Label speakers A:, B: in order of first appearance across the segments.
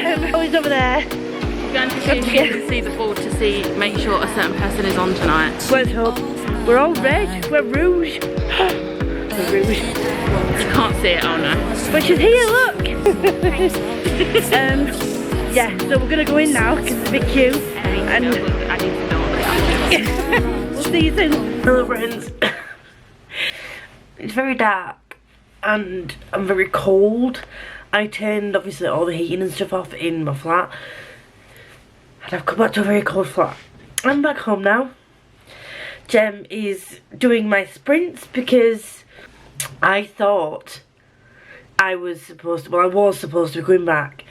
A: Oh, he's over there.
B: We're going to see if we can see the board to see, make sure a certain person is on tonight.
A: Let's hope. We're all red. We're rouge. We're rouge.
B: You can't see it, oh no.
A: But she's here, look. Yeah, so we're gonna go in now because it's a bit cute.
B: I need to know what they are.
A: We'll see you soon. Hello friends. It's very dark and I'm very cold. I turned obviously all the heating and stuff off in my flat. And I've come back to a very cold flat. I'm back home now. Jem is doing my sprints because I thought I was supposed to be going back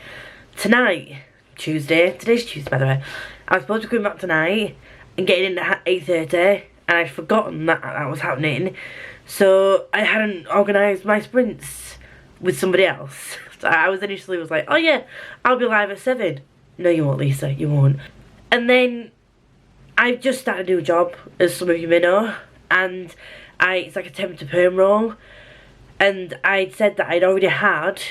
A: tonight, Tuesday. Today's Tuesday, by the way. I was supposed to be going back tonight and getting in at 8:30, and I'd forgotten that that was happening. So I hadn't organised my sprints with somebody else. So I was like, oh yeah, I'll be live at 7. No, you won't, Lisa, you won't. And then I've just started a new job, as some of you may know, and it's like a temp to perm role. And I'd said that I'd already had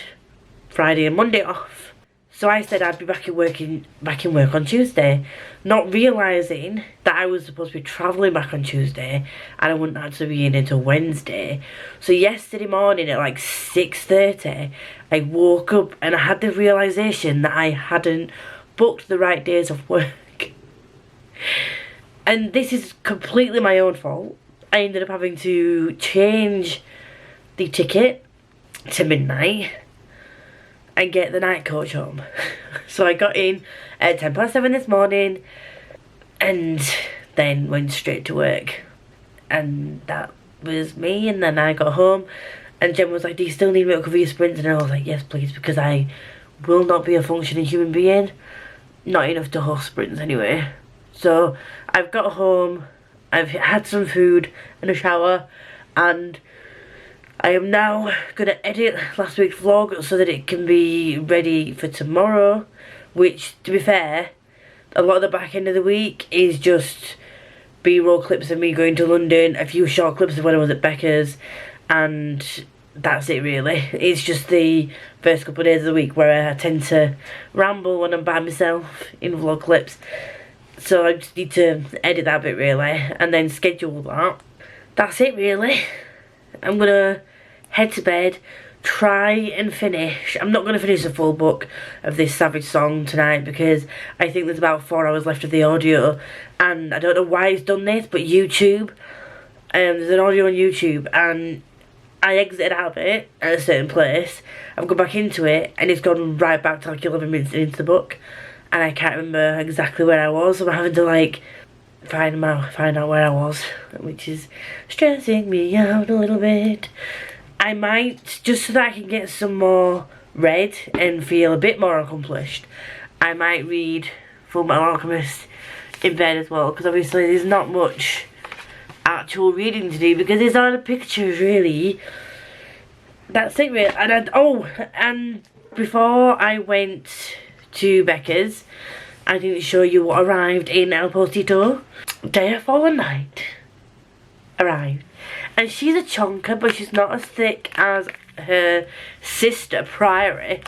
A: Friday and Monday off. So I said I'd be back in work on Tuesday, not realising that I was supposed to be travelling back on Tuesday and I wouldn't actually be in until Wednesday. So yesterday morning at like 6:30, I woke up and I had the realisation that I hadn't booked the right days of work. And this is completely my own fault. I ended up having to change the ticket to midnight and get the night coach home. So I got in at 7:10 this morning and then went straight to work. And that was me. And then I got home and Jem was like, do you still need me to cover your sprints? And I was like, yes please, because I will not be a functioning human being. Not enough to host sprints anyway. So I've got home, I've had some food and a shower, and I am now going to edit last week's vlog so that it can be ready for tomorrow, which, to be fair, a lot of the back end of the week is just B-roll clips of me going to London, a few short clips of when I was at Becca's, and that's it really. It's just the first couple of days of the week where I tend to ramble when I'm by myself in vlog clips. So I just need to edit that bit really, and then schedule that. That's it really. I'm gonna head to bed, try and finish. I'm not gonna finish the full book of this Savage song tonight because I think there's about 4 hours left of the audio, and I don't know why it's done this, but YouTube, there's an audio on YouTube, and I exited out of it at a certain place. I've gone back into it, and it's gone right back to like 11 minutes into the book, and I can't remember exactly where I was, so I'm having to like find out where I was, which is stressing me out a little bit. I might, just so that I can get some more read and feel a bit more accomplished, I might read Fullmetal Alchemist in bed as well, because obviously there's not much actual reading to do because there's all the pictures really. That's it really. And before I went to Becca's, I didn't show you what arrived in El Postito. Day of Fallen Night arrived, and she's a chonker, but she's not as thick as her sister Priory.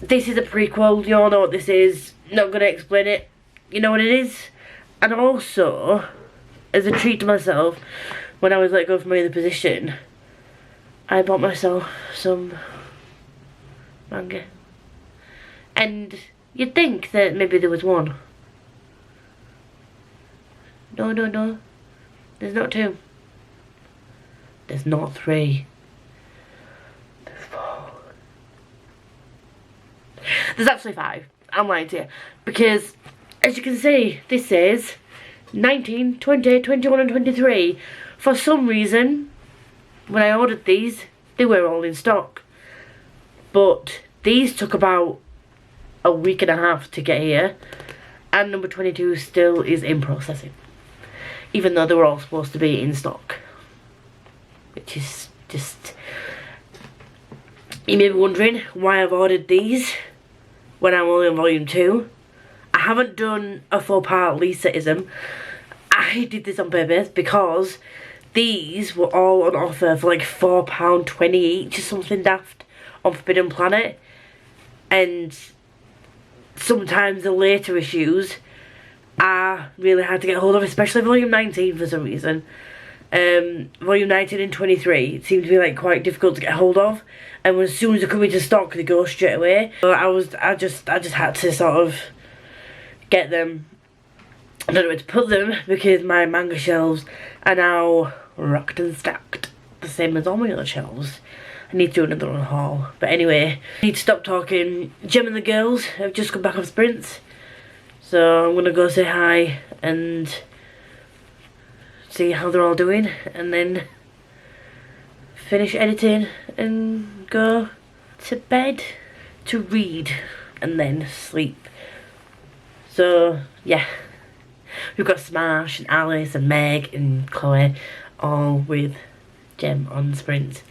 A: This is a prequel, you all know what this is, not gonna explain it, you know what it is. And also, as a treat to myself, when I was let go from my other position, I bought myself some manga. And you'd think that maybe there was one. No, no, no. There's not 2. There's not 3. There's 4. There's actually 5. I'm lying to you. Because, as you can see, this says 19, 20, 21 and 23. For some reason, when I ordered these, they were all in stock. But these took about a week and a half to get here, and number 22 still is in processing, even though they were all supposed to be in stock, which is just, you may be wondering why I've ordered these when I'm only on volume 2. I haven't done a 4-part Lisa-ism. I did this on purpose because these were all on offer for like £4.20 each or something daft on Forbidden Planet, and sometimes the later issues are really hard to get hold of, especially volume 19 for some reason. Volume 19 and 23 seem to be like quite difficult to get hold of, and as soon as they come into stock they go straight away. So I just had to sort of get them. I don't know where to put them because my manga shelves are now rocked and stacked, the same as all my other shelves. I need to do another one haul. But anyway, I need to stop talking. Jem and the girls have just come back off sprints, so I'm gonna go say hi and see how they're all doing, and then finish editing and go to bed to read and then sleep. So yeah, we've got Smash and Alice and Meg and Chloe all with Jem on sprints.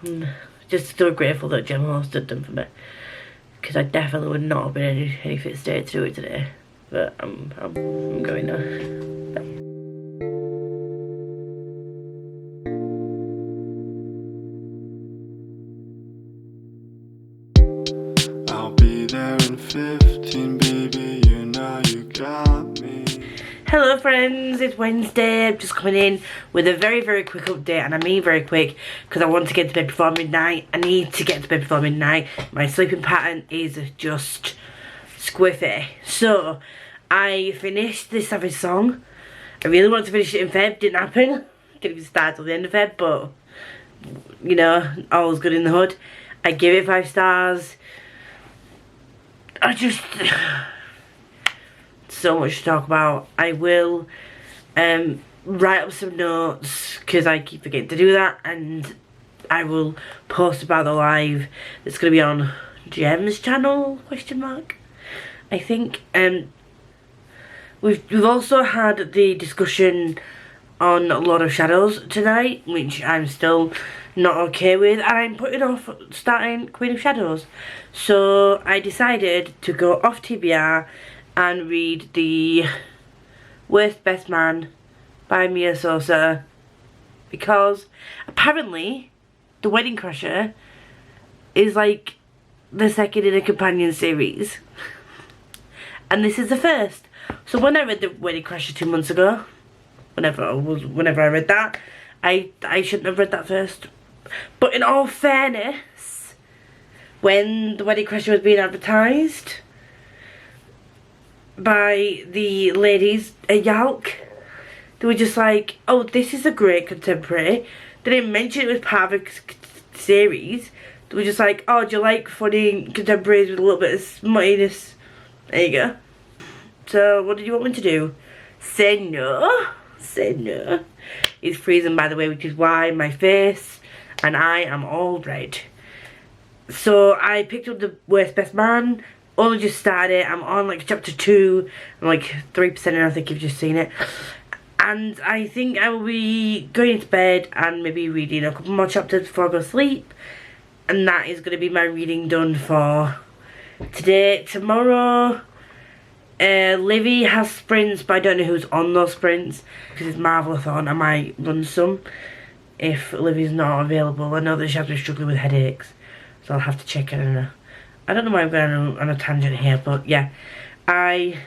A: I'm just so grateful that Jem hosted them for me, because I definitely would not have been in any fit state to do it today. But I'm going now. Bye.
C: I'll be there in 15, baby, you know you got me.
A: Hello friends, it's Wednesday. I'm just coming in with a very, very quick update, and I mean very quick because I want to get to bed before midnight. I need to get to bed before midnight. My sleeping pattern is just squiffy. So, I finished this Savage song. I really wanted to finish it in Feb, didn't happen. Didn't even start till the end of Feb, but you know, all's good in the hood. I give it 5 stars. I just... so much to talk about. I will write up some notes because I keep forgetting to do that, and I will post about the live that's going to be on Jem's channel, question mark, I think. We've also had the discussion on Lord of Shadows tonight, which I'm still not okay with, and I'm putting off starting Queen of Shadows. So I decided to go off TBR and read The Worst Best Man by Mia Sosa, because apparently The Wedding Crasher is like the second in a companion series, and this is the first. So when I read The Wedding Crasher 2 months ago, whenever I read that, I shouldn't have read that first. But in all fairness, when The Wedding Crasher was being advertised by the ladies at Yalk, they were just like, oh, this is a great contemporary. They didn't mention it was part of a series. They were just like, oh, do you like funny contemporaries with a little bit of smuttiness? There you go. So what did you want me to do? Say no? Say no. It's freezing, by the way, which is why my face and I am all red. So I picked up The Worst Best Man. Only just started it. I'm on like chapter 2. I'm like 3% in, I think you've just seen it. And I think I will be going to bed and maybe reading a couple more chapters before I go to sleep. And that is going to be my reading done for today. Tomorrow, Livy has sprints, but I don't know who's on those sprints because it's Marvelathon. I might run some if Livy's not available. I know that she has been struggling with headaches, so I'll have to check in on her. I don't know why I'm going on a tangent here, but yeah, I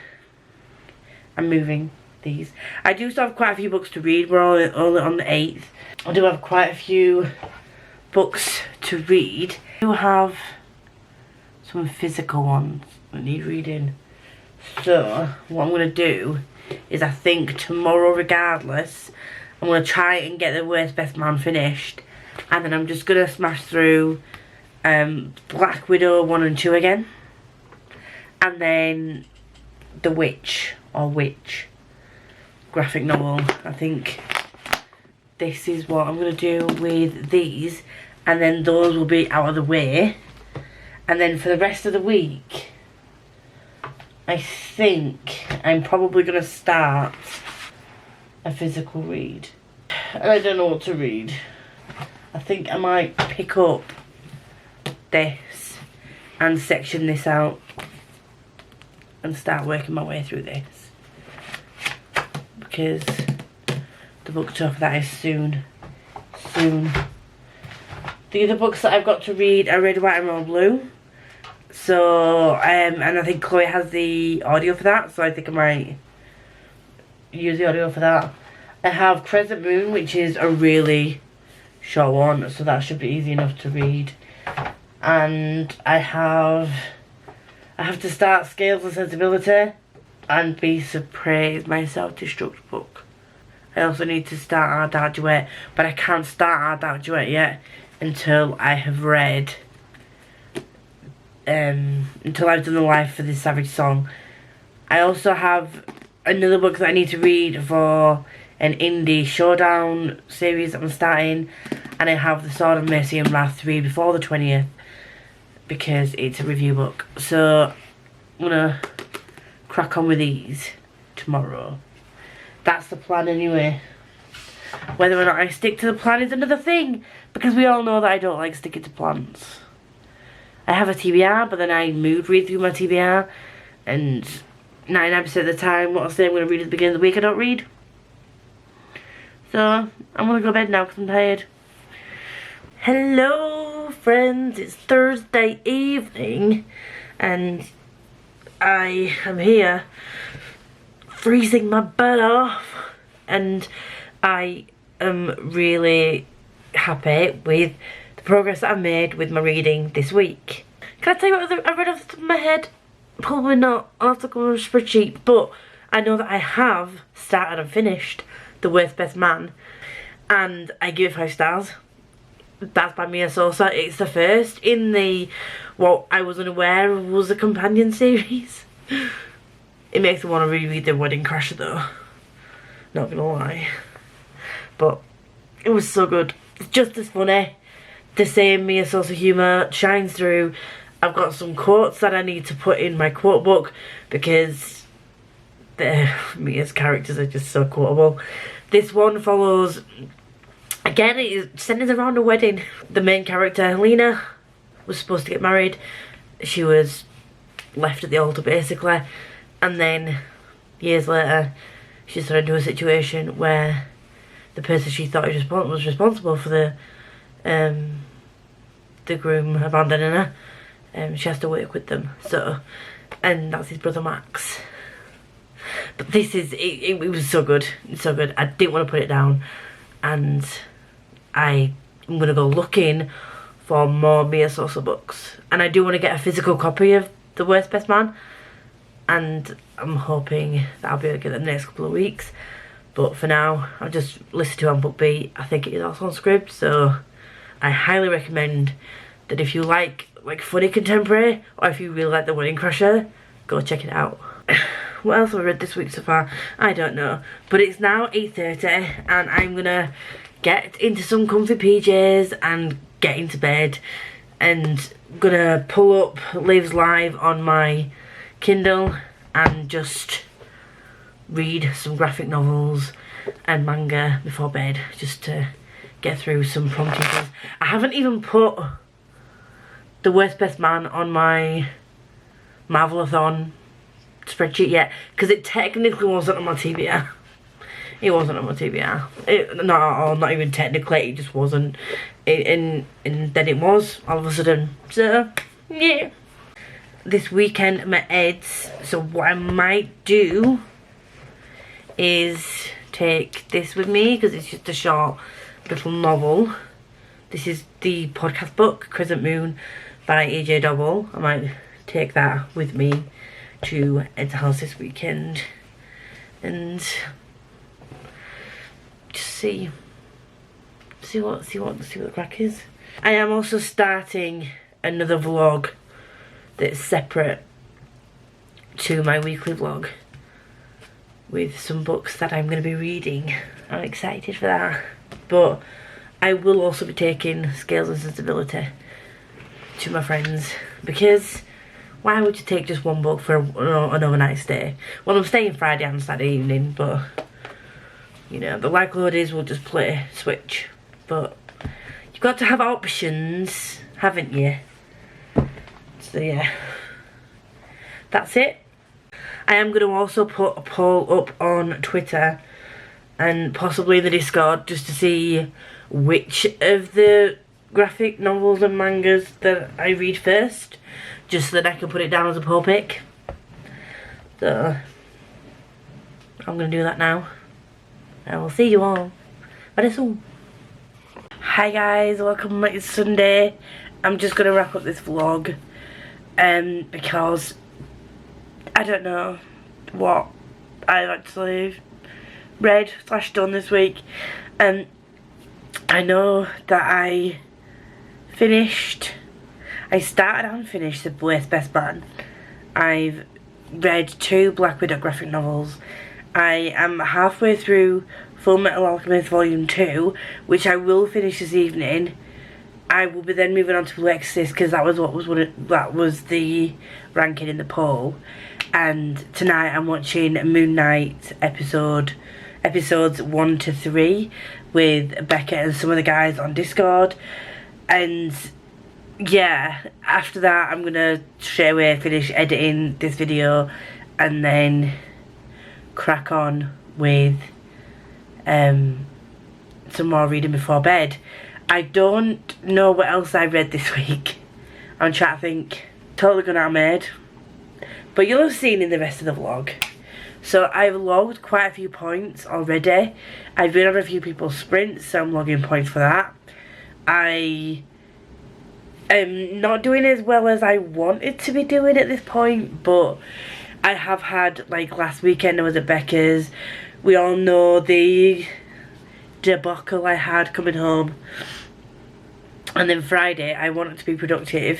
A: am moving these. I do still have quite a few books to read. We're only on the 8th. I do have quite a few books to read. I do have some physical ones that need reading. So what I'm going to do is, I think tomorrow regardless, I'm going to try and get The Worst Best Man finished, and then I'm just going to smash through Black Widow 1 and 2 again, and then The Witch, or Witch graphic novel. I think this is what I'm going to do with these, and then those will be out of the way, and then for the rest of the week I think I'm probably going to start a physical read. And I don't know what to read. I think I might pick up this and section this out and start working my way through this, because the book tour for that is soon. The other books that I've got to read are Red, White and Royal Blue. So, and I think Chloe has the audio for that, so I think I might use the audio for that. I have Crescent Moon, which is a really short one, so that should be easy enough to read. And I have to start Scales of Sensibility and Beasts of Prey is my self-destruct book. I also need to start Our Dark Duet, but I can't start Our Dark Duet yet until I have read, until I've done the life for this Savage Song. I also have another book that I need to read for an indie showdown series that I'm starting, and I have The Sword of Mercy and Wrath to read before the 20th because it's a review book. So I'm gonna crack on with these tomorrow. That's the plan anyway. Whether or not I stick to the plan is another thing, because we all know that I don't like sticking to plans. I have a TBR, but then I mood read through my TBR, and 99% of the time what I say I'm going to read at the beginning of the week I don't read. So I'm going to go to bed now because I'm tired. Hello friends, it's Thursday evening and I am here freezing my butt off, and I am really happy with the progress that I've made with my reading this week. Can I tell you what I read off the top of my head? Probably not. I'll have to go on a spreadsheet, but I know that I have started and finished The Worst Best Man, and I give it 5 stars. That's by Mia Sosa. It's the first in the what I was unaware was a companion series. It makes me want to reread The Wedding Crasher though, not gonna lie, but it was so good. It's just as funny. The same Mia Sosa humour shines through. I've got some quotes that I need to put in my quote book because Mia's characters are just so quotable. This one follows, again, it centres around a wedding. The main character, Helena, was supposed to get married. She was left at the altar basically, and then years later she's thrown into a situation where the person she thought was responsible for the groom abandoning her. She has to work with them, so, and that's his brother Max. But this is, it was so good, it's so good. I didn't want to put it down, and I'm going to go looking for more Mia Sosa books. And I do want to get a physical copy of The Worst Best Man, and I'm hoping that I'll be able to get it in the next couple of weeks. But for now, I'll just listen to it on BookBeat. I think it is also on Scribd, so I highly recommend that if you like funny contemporary, or if you really like The Wedding Crasher, go check it out. What else have I read this week so far? I don't know. But it's now 8:30 and I'm gonna get into some comfy PJs and get into bed, and gonna pull up Lives Live on my Kindle and just read some graphic novels and manga before bed, just to get through some promptings. I haven't even put The Worst Best Man on my Marvelathon spreadsheet yet, because it technically wasn't on my TBR. It wasn't on my TBR. Not even technically, it just wasn't. And then it was, all of a sudden. So, yeah. This weekend I'm at Ed's, so what I might do is take this with me, because it's just a short little novel. This is the podcast book, Crescent Moon by AJ Double. I might take that with me to Ed's house this weekend and just see what the crack is. I am also starting another vlog that's separate to my weekly vlog with some books that I'm going to be reading. I'm excited for that. But I will also be taking Scales and Sensibility to my friends, because why would you take just one book for an overnight stay? Well, I'm staying Friday and Saturday evening, but you know, the likelihood is we'll just play Switch. But you've got to have options, haven't you? So yeah, that's it. I am going to also put a poll up on Twitter and possibly in the Discord, just to see which of the graphic novels and mangas that I read first, just so that I can put it down as a paw pick. So I'm gonna do that now. I will see you all very soon. Hi guys, welcome. It's Sunday. I'm just gonna wrap up this vlog because I don't know what I've actually read / done this week. I know that I started and finished The Worst Best Man. I've read 2 Black Widow graphic novels. I am halfway through Full Metal Alchemist Volume 2, which I will finish this evening. I will be then moving on to Blue Exorcist because that was the ranking in the poll. And tonight I'm watching Moon Knight episodes 1 to 3 with Becca and some of the guys on Discord. And yeah, after that I'm gonna straight away finish editing this video and then crack on with some more reading before bed. I don't know what else I read this week. I'm trying to think. Totally gone out of my head. But you'll have seen in the rest of the vlog. So I've logged quite a few points already. I've been on a few people's sprints, so I'm logging points for that. I am not doing as well as I wanted to be doing at this point, but I have had, like last weekend I was at Becca's. We all know the debacle I had coming home. And then Friday I wanted to be productive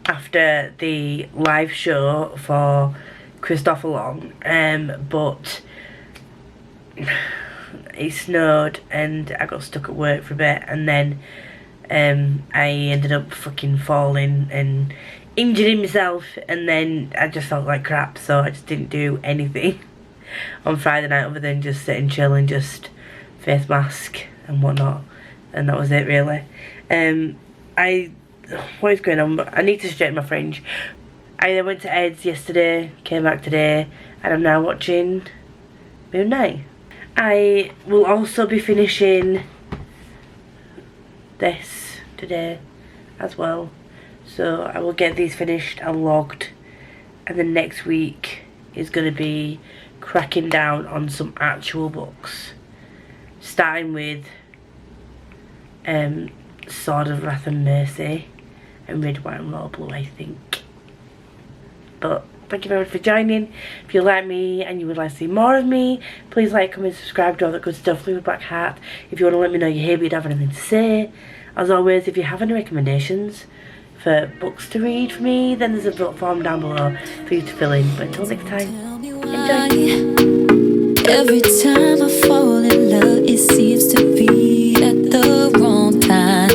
A: after the live show for Readalongs I, but it snowed and I got stuck at work for a bit, and then I ended up fucking falling and injuring myself, and then I just felt like crap, so I just didn't do anything on Friday night other than just sit and chill and just face mask and whatnot, and that was it really. What is going on? I need to straighten my fringe. I went to Ed's yesterday, came back today, and I'm now watching Moon Knight. I will also be finishing this today as well, so I will get these finished and logged, and then next week is going to be cracking down on some actual books, starting with Sword of Wrath and Mercy and Red, White and Royal Blue, I think. But thank you very much for joining. If you like me and you would like to see more of me, please like, comment, subscribe, do all that good stuff. Leave a black heart if you want to let me know you're here but you don't have anything to say. As always, if you have any recommendations for books to read for me, then there's a book form down below for you to fill in. But until next time, enjoy.
D: Every time I fall in love, it seems